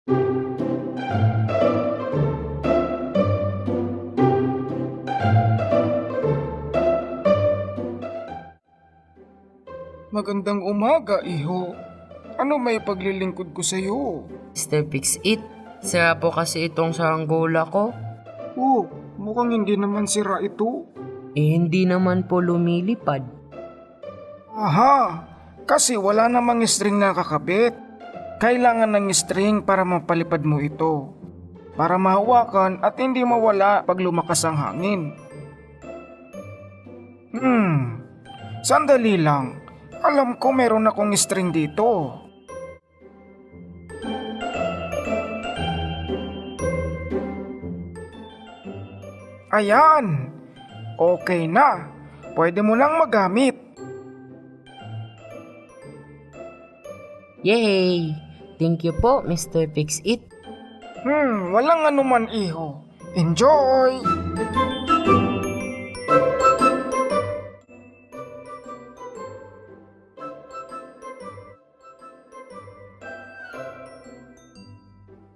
Magandang umaga, iho. Ano may paglilingkod ko sa iyo? Mr. Fix-It, sira po kasi itong saranggola ko. Oh, mukhang hindi naman sira ito. Hindi naman po lumilipad. Aha, kasi wala namang string na kakabit. Kailangan ng string para mapalipad mo ito. Para mahawakan at hindi mawala pag lumakas ang hangin. Sandali lang. Alam ko meron akong string dito. Ayan. Okay na. Pwede mo lang magamit. Yay! Thank you po, Mr. Fix-It. Walang anuman, iho. Enjoy!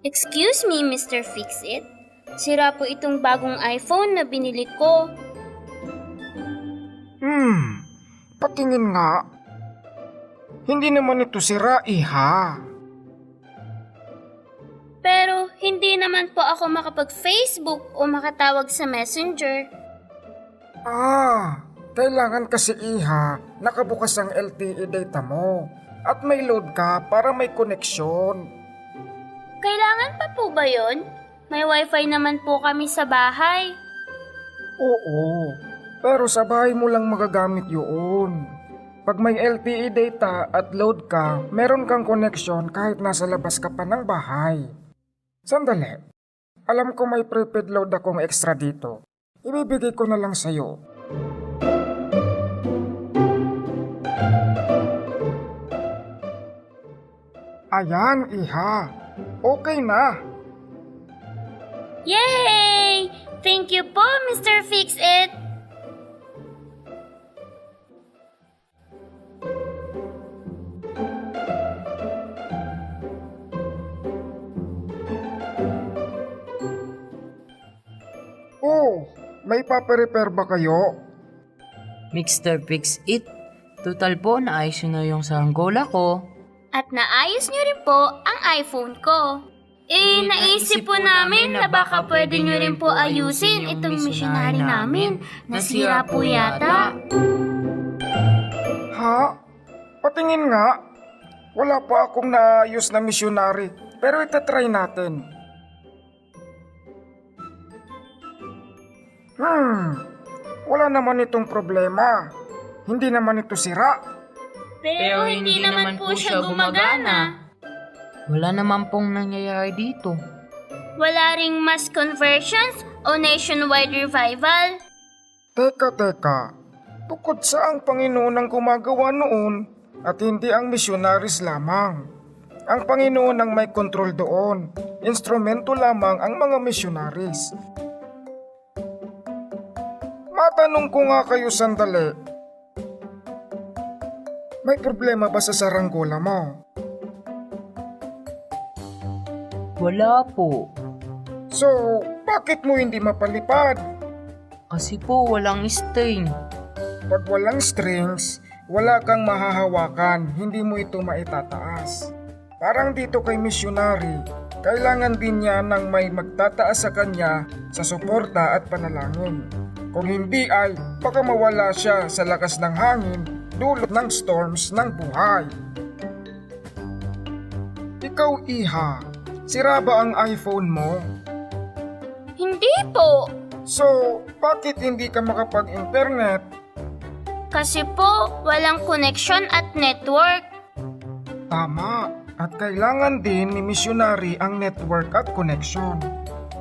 Excuse me, Mr. Fix-It. Sira po itong bagong iPhone na binili ko. Patingin nga. Hindi naman ito sira, iha. Pero hindi naman po ako makapag-Facebook o makatawag sa Messenger. Kailangan kasi, iha, nakabukas ang LTE data mo. At may load ka para may koneksyon. Kailangan pa po ba yun? May wifi naman po kami sa bahay. Oo, pero sa bahay mo lang magagamit yun. Pag may LTE data at load ka, meron kang koneksyon kahit nasa labas ka pa ng bahay. Sandali, alam ko may prepaid load akong extra dito. Ibibigay ko na lang sa'yo. Ayan, iha. Okay na. Yay! Thank you po, Mr. Fix-It! Oh, may paparepair ba kayo? Mr. Fix-It, total po naayos na yung saranggola ko. At naayos niyo rin po ang iPhone ko. Naisip po namin na baka pwede nyo rin po ayusin itong missionary namin. Nasira po yata. Ha? Patingin nga. Wala pa akong naayos na missionary, pero itatry natin. Wala naman itong problema. Hindi naman ito sira. Pero hindi naman po siya gumagana. Wala naman pong nangyayari dito. Wala ring mass conversions o nationwide revival. Teka. Bukod sa ang Panginoon ang gumagawa noon at hindi ang missionaries lamang. Ang Panginoon ang may kontrol doon. Instrumento lamang ang mga missionaries. Matanong ko nga kayo sandali. May problema ba sa saranggola mo? Wala po. So, bakit mo hindi mapalipad? Kasi po walang string. Pag walang strings, wala kang mahahawakan, hindi mo ito maitataas. Parang dito kay missionary, kailangan din niya ng may magtataas sa kanya sa suporta at panalangin. Kung hindi ay, baka mawala siya sa lakas ng hangin, dulot ng storms ng buhay. Ikaw, iha, sira ba ang iPhone mo? Hindi po. So, bakit hindi ka makapag-internet? Kasi po, walang connection at network. Tama, at kailangan din ni missionary ang network at connection.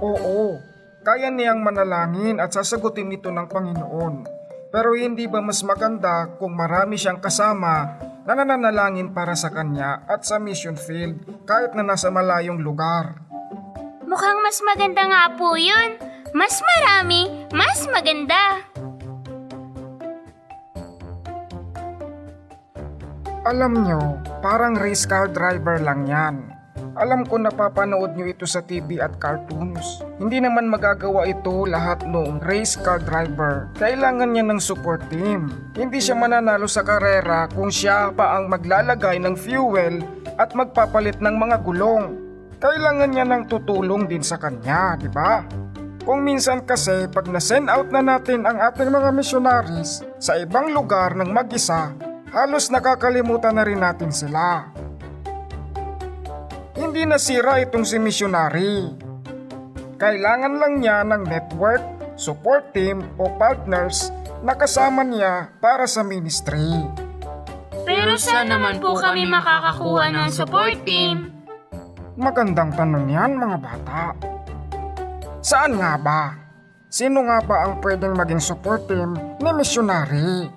Oo, kaya niyang manalangin at sasagutin ito ng Panginoon. Pero hindi ba mas maganda kung marami siyang kasama na nananalangin para sa kanya at sa mission field kahit na nasa malayong lugar? Mukhang mas maganda nga po yun. Mas marami, mas maganda. Alam nyo, parang race car driver lang yan. Alam ko napapanood nyo ito sa TV at cartoons. Hindi naman magagawa ito lahat noong race car driver. Kailangan niya ng support team. Hindi siya mananalo sa karera kung siya pa ang maglalagay ng fuel at magpapalit ng mga gulong. Kailangan niya ng tutulong din sa kanya, di ba? Kung minsan kasi pag na-send out na natin ang ating mga missionaries sa ibang lugar ng mag-isa, halos nakakalimutan na rin natin sila. Hindi nasira itong si missionary. Kailangan lang niya ng network, support team o partners na kasama niya para sa ministry. Pero saan naman po kami makakakuha ng support team? Magandang tanong yan mga bata. Saan nga ba? Sino nga ba ang pwedeng maging support team ni missionary?